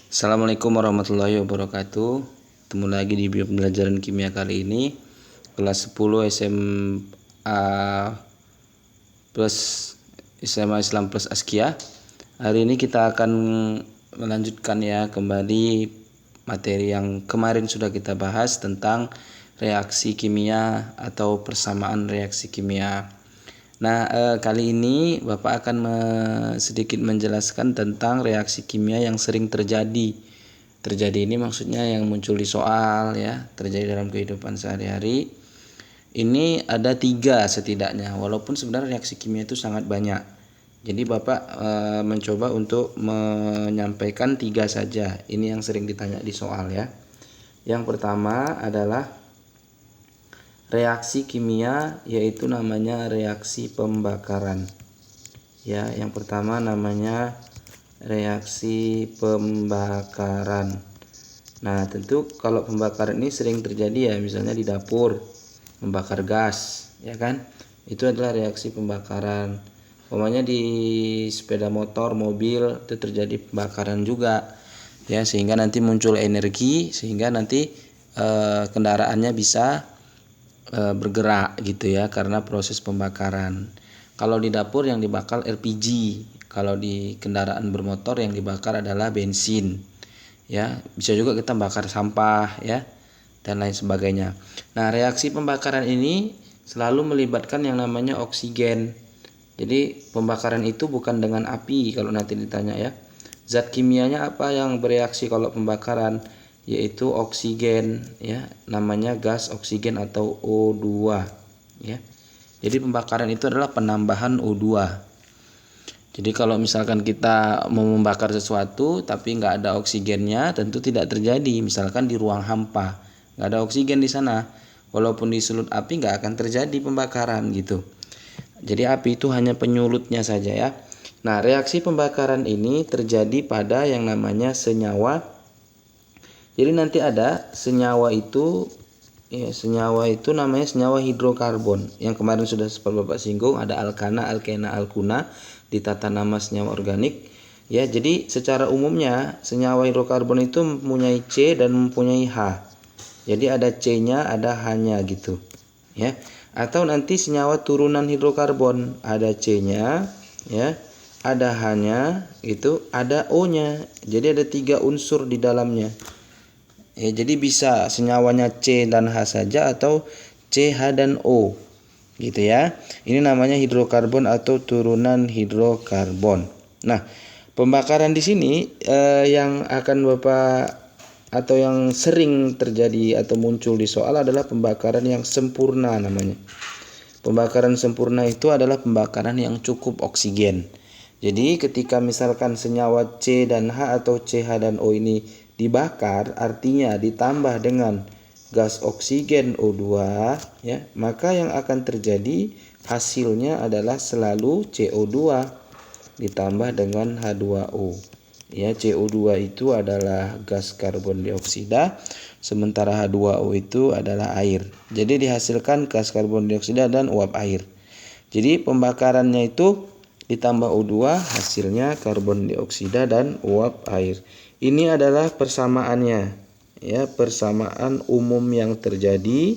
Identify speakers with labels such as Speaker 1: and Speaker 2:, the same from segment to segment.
Speaker 1: Assalamualaikum warahmatullahi wabarakatuh. Ketemu lagi di pembelajaran kimia kali ini, kelas 10 SMA plus SMA Islam plus Askia. Hari ini kita akan melanjutkan ya kembali materi yang kemarin sudah kita bahas tentang reaksi kimia atau persamaan reaksi kimia. Nah, kali ini Bapak akan sedikit menjelaskan tentang reaksi kimia yang sering terjadi. Terjadi ini maksudnya yang muncul di soal ya, terjadi dalam kehidupan sehari-hari. Ini ada 3 setidaknya, walaupun sebenarnya reaksi kimia itu sangat banyak. Jadi Bapak mencoba untuk menyampaikan 3 saja. Ini yang sering ditanya di soal ya. Yang pertama adalah reaksi kimia, yaitu namanya reaksi pembakaran. Ya, yang pertama namanya reaksi pembakaran. Nah, tentu kalau pembakaran ini sering terjadi ya, misalnya di dapur membakar gas, ya kan? Itu adalah reaksi pembakaran. Umpamanya di sepeda motor, mobil itu terjadi pembakaran juga. Ya, sehingga nanti muncul energi sehingga nanti kendaraannya bisa bergerak gitu ya karena proses pembakaran. Kalau di dapur yang dibakar LPG, kalau di kendaraan bermotor yang dibakar adalah bensin. Ya, bisa juga kita bakar sampah ya dan lain sebagainya. Nah, reaksi pembakaran ini selalu melibatkan yang namanya oksigen. Jadi pembakaran itu bukan dengan api kalau nanti ditanya ya. Zat kimianya apa yang bereaksi kalau pembakaran? Yaitu oksigen ya, namanya gas oksigen atau O2 ya. Jadi pembakaran itu adalah penambahan O2. Jadi kalau misalkan kita mau membakar sesuatu tapi nggak ada oksigennya, tentu tidak terjadi. Misalkan di ruang hampa nggak ada oksigen di sana, walaupun disulut api nggak akan terjadi pembakaran gitu. Jadi api itu hanya penyulutnya saja ya. Nah, reaksi pembakaran ini terjadi pada yang namanya senyawa. Jadi nanti ada senyawa itu ya, senyawa itu namanya senyawa hidrokarbon. Yang kemarin sudah sempat Bapak singgung, ada alkana, alkena, alkuna di tata nama senyawa organik. Ya, jadi secara umumnya senyawa hidrokarbon itu mempunyai C dan mempunyai H. Jadi ada C-nya, ada H-nya gitu. Ya. Atau nanti senyawa turunan hidrokarbon, ada C-nya, ya, ada H-nya, itu ada O-nya. Jadi ada 3 unsur di dalamnya. Ya, jadi bisa senyawanya C dan H saja atau C, H dan O. Gitu ya. Ini namanya hidrokarbon atau turunan hidrokarbon. Nah, pembakaran di sini yang akan Bapak atau yang sering terjadi atau muncul di soal adalah pembakaran yang sempurna namanya. Pembakaran sempurna itu adalah pembakaran yang cukup oksigen. Jadi ketika misalkan senyawa C dan H atau CH dan O ini dibakar, artinya ditambah dengan gas oksigen O2 ya, maka yang akan terjadi hasilnya adalah selalu CO2 ditambah dengan H2O. Ya, CO2 itu adalah gas karbon dioksida, sementara H2O itu adalah air. Jadi dihasilkan gas karbon dioksida dan uap air. Jadi pembakarannya itu ditambah O2, hasilnya karbon dioksida dan uap air. Ini adalah persamaannya ya, persamaan umum yang terjadi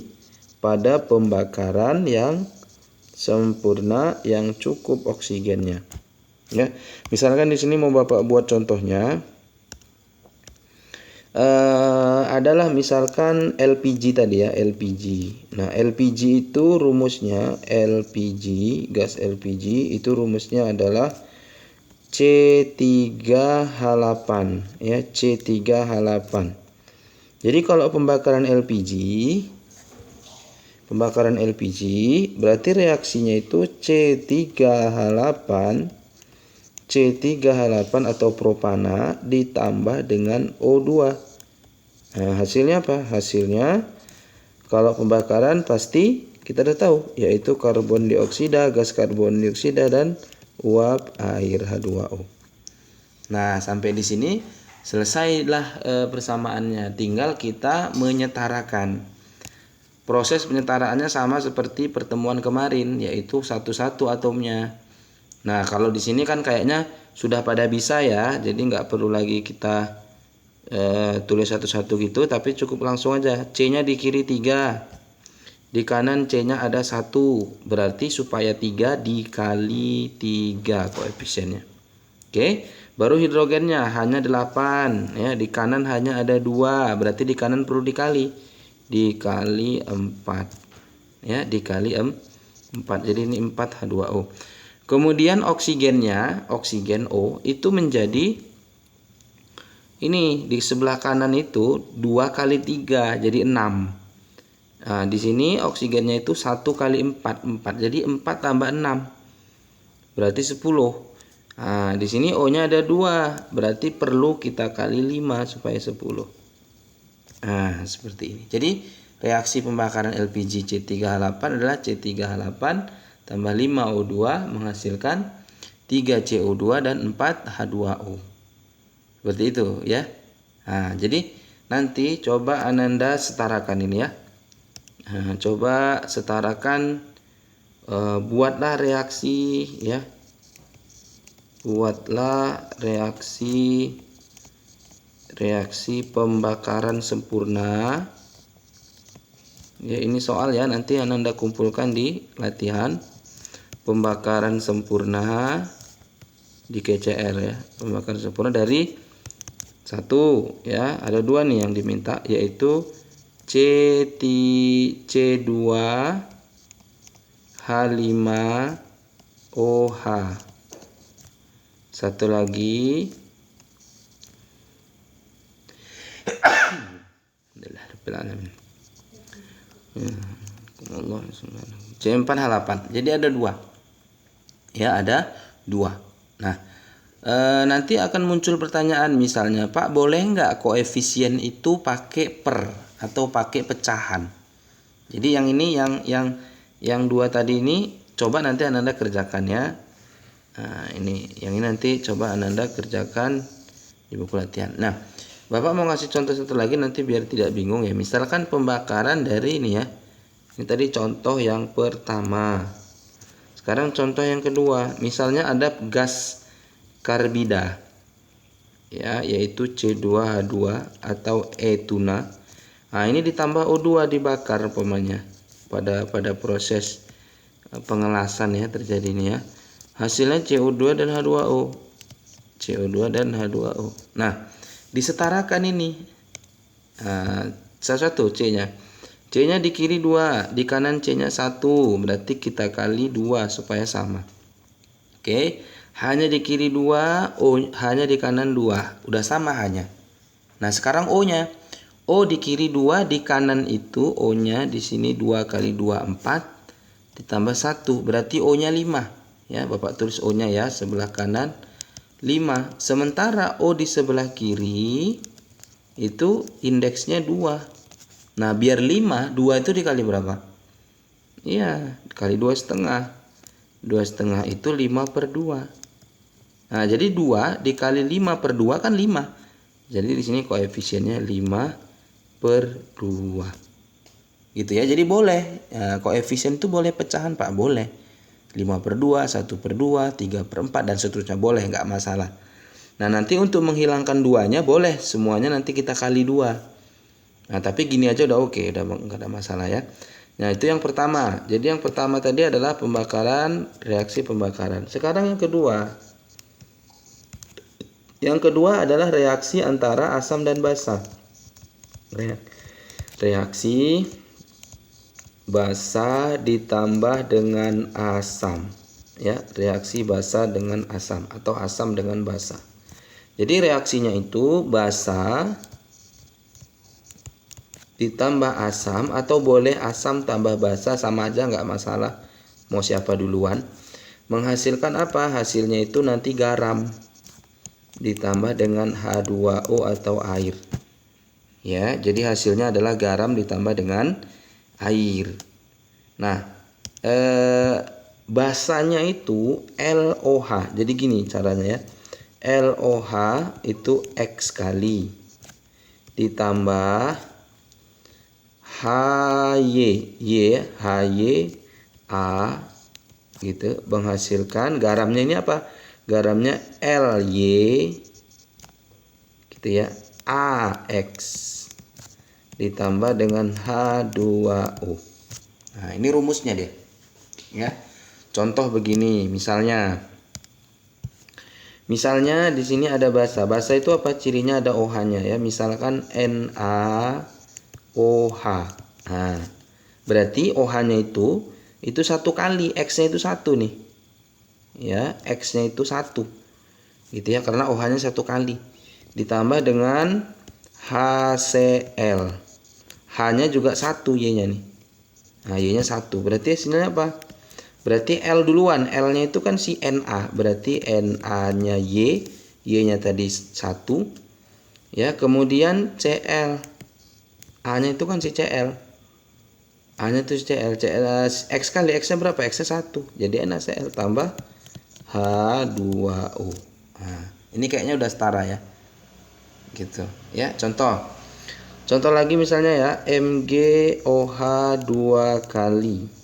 Speaker 1: pada pembakaran yang sempurna yang cukup oksigennya. Ya, misalkan di sini mau Bapak buat contohnya. Adalah misalkan LPG tadi ya, LPG. Nah, LPG itu rumusnya LPG, gas LPG itu rumusnya adalah C3H8 ya, C3H8. Jadi kalau pembakaran LPG berarti reaksinya itu C3H8 atau propana ditambah dengan O2. Nah, hasilnya apa? Hasilnya kalau pembakaran pasti kita udah tahu, yaitu karbon dioksida, gas karbon dioksida dan uap air H2O. Nah, sampai di sini selesailah persamaannya. Tinggal kita menyetarakan. Proses penyetaraannya sama seperti pertemuan kemarin, yaitu satu-satu atomnya. Nah, kalau di sini kan kayaknya sudah pada bisa ya, jadi nggak perlu lagi kita tulis satu-satu gitu, tapi cukup langsung aja. C-nya di kiri 3, di kanan C-nya ada 1, berarti supaya 3 dikali 3 koefisiennya. Oke, baru hidrogennya hanya 8 ya, di kanan hanya ada 2, berarti di kanan perlu dikali 4 ya, dikali 4. Jadi ini 4 H2O. Kemudian oksigennya, oksigen O itu menjadi ini di sebelah kanan itu 2 kali 3 jadi 6. Nah, di sini oksigennya itu 1 kali 4, 4. Jadi 4 tambah 6 berarti 10. Nah, di sini O-nya ada 2, berarti perlu kita kali 5 supaya 10. Nah, seperti ini. Jadi reaksi pembakaran LPG C3H8 adalah C3H8 tambah 5O2 menghasilkan 3CO2 dan 4H2O. Seperti itu ya. Nah, jadi nanti coba Ananda setarakan ini ya. Nah, coba setarakan, buatlah reaksi ya. Buatlah reaksi pembakaran sempurna. Ya, ini soal ya, nanti Ananda kumpulkan di latihan pembakaran sempurna di KCR ya. Pembakaran sempurna dari 1 ya, ada 2 nih yang diminta, yaitu C2H5OH. Satu lagi C4H8. Jadi ada 2 ya, ada 2. Nah, nanti akan muncul pertanyaan, misalnya, Pak, boleh nggak koefisien itu pakai per atau pakai pecahan? Jadi yang ini, yang 2 tadi ini coba nanti Ananda kerjakan ya. Nah, yang ini nanti coba Ananda kerjakan di buku latihan. Nah, Bapak mau ngasih contoh satu lagi nanti biar tidak bingung ya. Misalkan pembakaran dari ini ya. Ini tadi contoh yang pertama. Sekarang contoh yang kedua. Misalnya ada gas karbida ya, yaitu C2H2 atau etuna. Nah, ini ditambah O2 dibakar umpamanya pada proses pengelasan ya, terjadi ini ya. Hasilnya CO2 dan H2O. CO2 dan H2O. Nah, disetarakan ini. Nah, satu C-nya. C-nya di kiri 2, di kanan C-nya 1, berarti kita kali 2 supaya sama. Oke, hanya di kiri 2, O hanya di kanan 2, udah sama hanya. Nah, sekarang O-nya. O di kiri 2, di kanan itu O-nya di sini 2 kali 2 4 ditambah 1, berarti O-nya 5. Ya, Bapak tulis O-nya ya, sebelah kanan 5. Sementara O di sebelah kiri itu indeksnya 2. Nah, biar 5, 2 itu dikali berapa? Iya, dikali 2,5. 2,5 itu 5/2. Nah, jadi 2 dikali 5/2 kan 5. Jadi di sini koefisiennya 5/2. Gitu ya. Jadi boleh, koefisien itu boleh pecahan, Pak, boleh. 5/2, 1/2, 3/4 dan seterusnya, boleh, nggak masalah. Nah, nanti untuk menghilangkan 2-nya boleh semuanya nanti kita kali 2. Nah, tapi gini aja udah oke, udah nggak ada masalah ya. Nah, itu yang pertama. Jadi yang pertama tadi adalah pembakaran, reaksi pembakaran. Sekarang yang kedua. Yang kedua adalah reaksi antara asam dan basa. Reaksi basa ditambah dengan asam. Ya, reaksi basa dengan asam atau asam dengan basa. Jadi reaksinya itu basa ditambah asam, atau boleh asam tambah basa, sama aja nggak masalah mau siapa duluan. Menghasilkan apa? Hasilnya itu nanti garam ditambah dengan H2O atau air. Ya, jadi hasilnya adalah garam ditambah dengan air. Nah, basanya itu LOH. Jadi gini caranya ya. LOH itu X kali ditambah HY A gitu, menghasilkan garamnya ini apa? Garamnya LY gitu ya. AX ditambah dengan H2O. Nah, ini rumusnya deh. Ya. Contoh begini, misalnya di sini ada basa. Basa itu apa? Cirinya ada OH-nya ya. Misalkan NaOH. Nah, berarti OH-nya itu satu kali, X-nya itu satu nih. Ya, X-nya itu satu. Gitu ya, karena OH-nya satu kali. Ditambah dengan HCl. H-nya juga satu, Y-nya nih. Nah, Y-nya satu. Berarti hasilnya apa? Berarti L duluan. L-nya itu kan si Na. Berarti Na-nya Y. Y-nya tadi 1. Ya, kemudian Cl. A-nya itu kan si Cl. A-nya itu si Cl. X kali X-nya berapa? X-nya 1. Jadi NaCl tambah H2O. Nah, ini kayaknya udah setara ya. Gitu. Ya, contoh. Contoh lagi misalnya ya, MgOH 2 kali.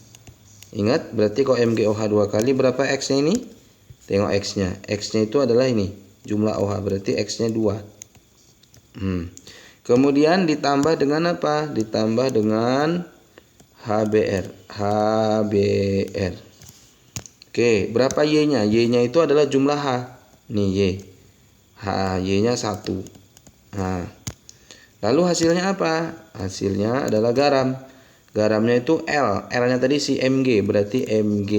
Speaker 1: Ingat, berarti kalau MgOH 2 kali berapa X-nya ini? Tengok X-nya. X-nya itu adalah ini, jumlah OH, berarti X-nya 2. Kemudian ditambah dengan apa? Ditambah dengan HBr. Oke, berapa Y-nya? Y-nya itu adalah jumlah H. Nih Y. Y-nya 1. Nah, lalu hasilnya apa? Hasilnya adalah garam. Garamnya itu L. L-nya tadi si Mg. Berarti Mg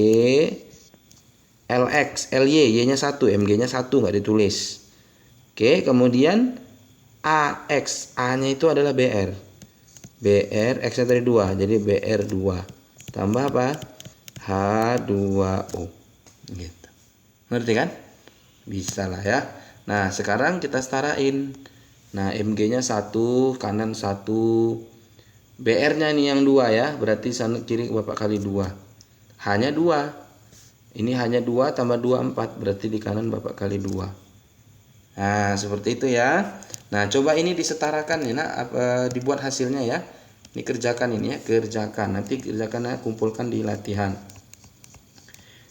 Speaker 1: LX. Ly. Y-nya 1. Mg-nya 1. Nggak ditulis. Oke. Kemudian AX. A-nya itu adalah Br. Br. X-nya tadi 2. Jadi Br2. Tambah apa? H2O. Gitu. Ngerti kan? Bisa lah ya. Nah, sekarang kita setarain. Nah, Mg-nya 1, kanan 1. BR-nya nih yang 2 ya. Berarti sana kiri Bapak kali 2. H-nya 2. Ini hanya 2 tambah 2 4. Berarti di kanan Bapak kali 2. Nah, seperti itu ya. Nah, coba ini disetarakan ya. Nah, dibuat hasilnya ya. Ini kerjakan ini ya. Kerjakan. Nanti kerjakan, kumpulkan di latihan.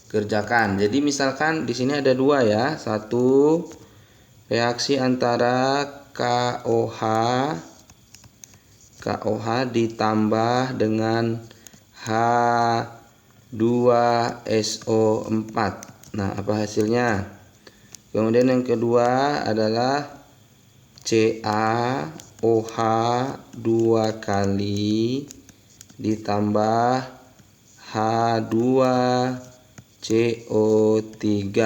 Speaker 1: Kerjakan. Jadi misalkan di sini ada 2 ya. 1 reaksi antara KOH ditambah dengan H2SO4. Nah, apa hasilnya? Kemudian yang kedua adalah CaOH 2 kali ditambah H2CO3.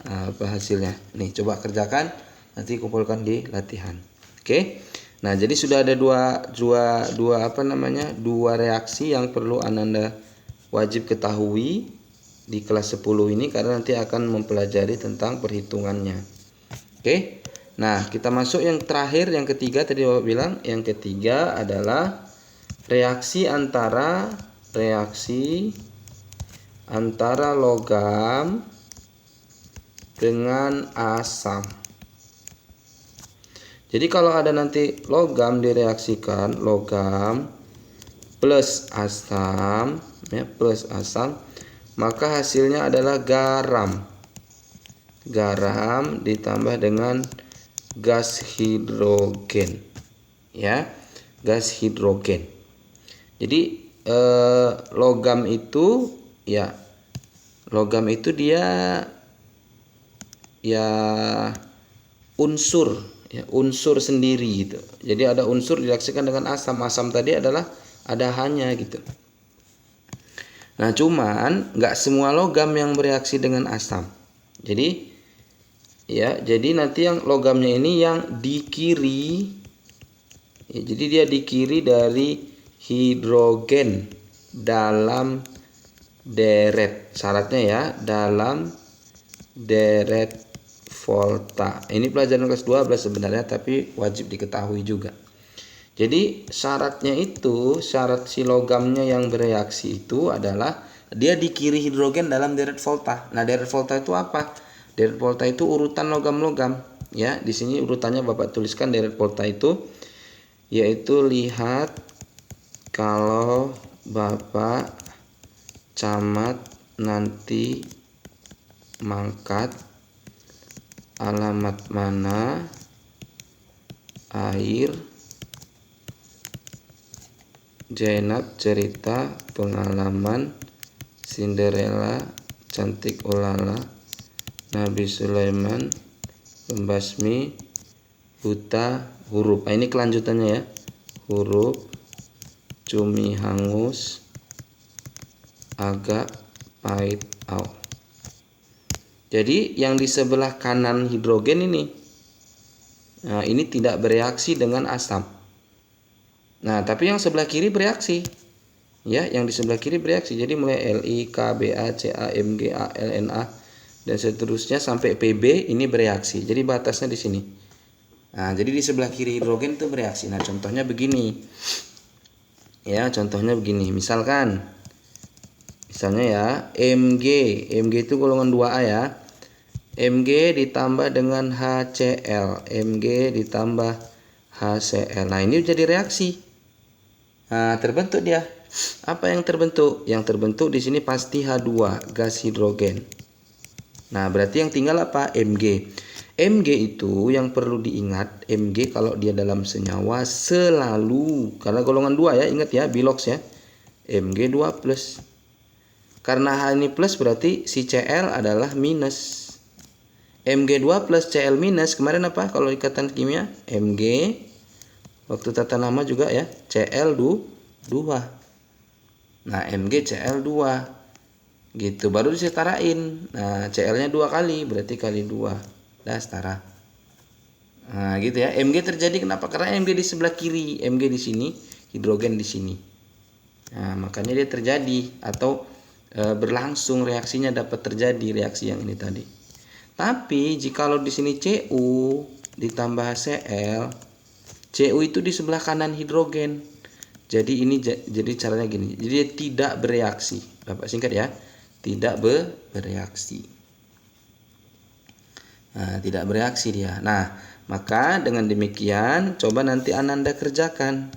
Speaker 1: Nah, apa hasilnya? Nih, coba kerjakan, nanti kumpulkan di latihan. Oke. Nah, jadi sudah ada dua reaksi yang perlu Ananda wajib ketahui di kelas 10 ini, karena nanti akan mempelajari tentang perhitungannya. Oke. Nah, kita masuk yang terakhir, yang ketiga. Tadi Bapak bilang yang ketiga adalah reaksi antara logam dengan asam. Jadi kalau ada nanti logam direaksikan, logam plus asam ya, plus asam, maka hasilnya adalah garam. Garam ditambah dengan gas hidrogen. Ya, gas hidrogen. Jadi logam itu dia ya unsur sendiri gitu. Jadi ada unsur direaksikan dengan asam. Asam tadi adalah ada hanya gitu. Nah, cuman nggak semua logam yang bereaksi dengan asam. Jadi nanti yang logamnya ini yang di kiri. Ya, jadi dia di kiri dari hidrogen dalam deret. Syaratnya ya, dalam deret volta. Ini pelajaran kelas 12 sebenarnya, tapi wajib diketahui juga. Jadi syarat si logamnya yang bereaksi itu adalah dia di kiri hidrogen dalam deret volta. Nah, deret volta itu apa? Deret volta itu urutan logam-logam. Ya, di sini urutannya Bapak tuliskan deret volta itu, yaitu lihat kalau Bapak camat nanti mangkat alamat mana air, Zainab cerita pengalaman, Cinderella cantik ulala, Nabi Sulaiman membasmi buta huruf. Nah, ini kelanjutannya ya. Huruf, cumi hangus, agak pahit au. Jadi yang di sebelah kanan hidrogen ini, nah ini tidak bereaksi dengan asam. Nah, tapi yang sebelah kiri bereaksi. Ya, yang di sebelah kiri bereaksi. Jadi mulai Li, K, Ba, Ca, Mg, Al, Na dan seterusnya sampai Pb ini bereaksi. Jadi batasnya di sini. Nah, jadi di sebelah kiri hidrogen itu bereaksi. Nah, contohnya begini. Ya, contohnya begini. Misalnya ya, Mg itu golongan 2A ya. Mg ditambah dengan HCl, Mg ditambah HCl. Nah, ini jadi reaksi. Nah, terbentuk dia. Apa yang terbentuk? Yang terbentuk di sini pasti H2, gas hidrogen. Nah, berarti yang tinggal apa? Mg. Mg itu yang perlu diingat, Mg kalau dia dalam senyawa selalu, karena golongan 2 ya, ingat ya, bilox ya. Mg 2 plus. Karena H ini plus berarti si Cl adalah minus. Mg 2 plus Cl minus, kemarin apa kalau ikatan kimia? Mg. Waktu tata nama juga ya, Cl2. Nah, Mg Cl2. Gitu, baru disetarain. Nah, Cl-nya 2 kali, berarti kali 2. Dah setara. Nah, gitu ya. Mg terjadi kenapa? Karena Mg di sebelah kiri, Mg di sini, hidrogen di sini. Nah, makanya dia terjadi atau berlangsung, reaksinya dapat terjadi, reaksi yang ini tadi. Tapi jikalau di sini Cu ditambah Cl, Cu itu di sebelah kanan hidrogen. Jadi ini jadi caranya gini. Jadi dia tidak bereaksi. Bapak singkat ya. Tidak bereaksi. Nah, tidak bereaksi dia. Nah, maka dengan demikian coba nanti Ananda kerjakan.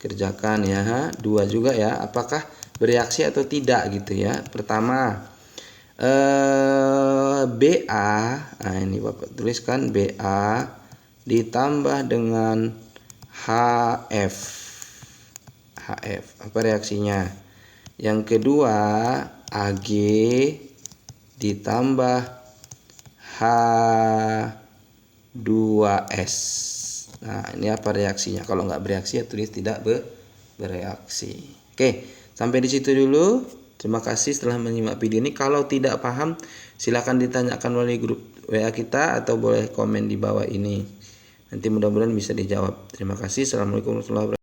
Speaker 1: Kerjakan ya. 2 juga ya. Apakah bereaksi atau tidak gitu ya. Pertama, Ba. Nah, ini Bapak tuliskan Ba ditambah dengan HF. Apa reaksinya? Yang kedua, Ag ditambah H2S. Nah, ini apa reaksinya? Kalau nggak bereaksi ya tulis tidak bereaksi. Oke, sampai di situ dulu. Terima kasih telah menyimak video ini. Kalau tidak paham, silakan ditanyakan melalui grup WA kita atau boleh komen di bawah ini. Nanti mudah-mudahan bisa dijawab. Terima kasih. Assalamualaikum warahmatullahi wabarakatuh.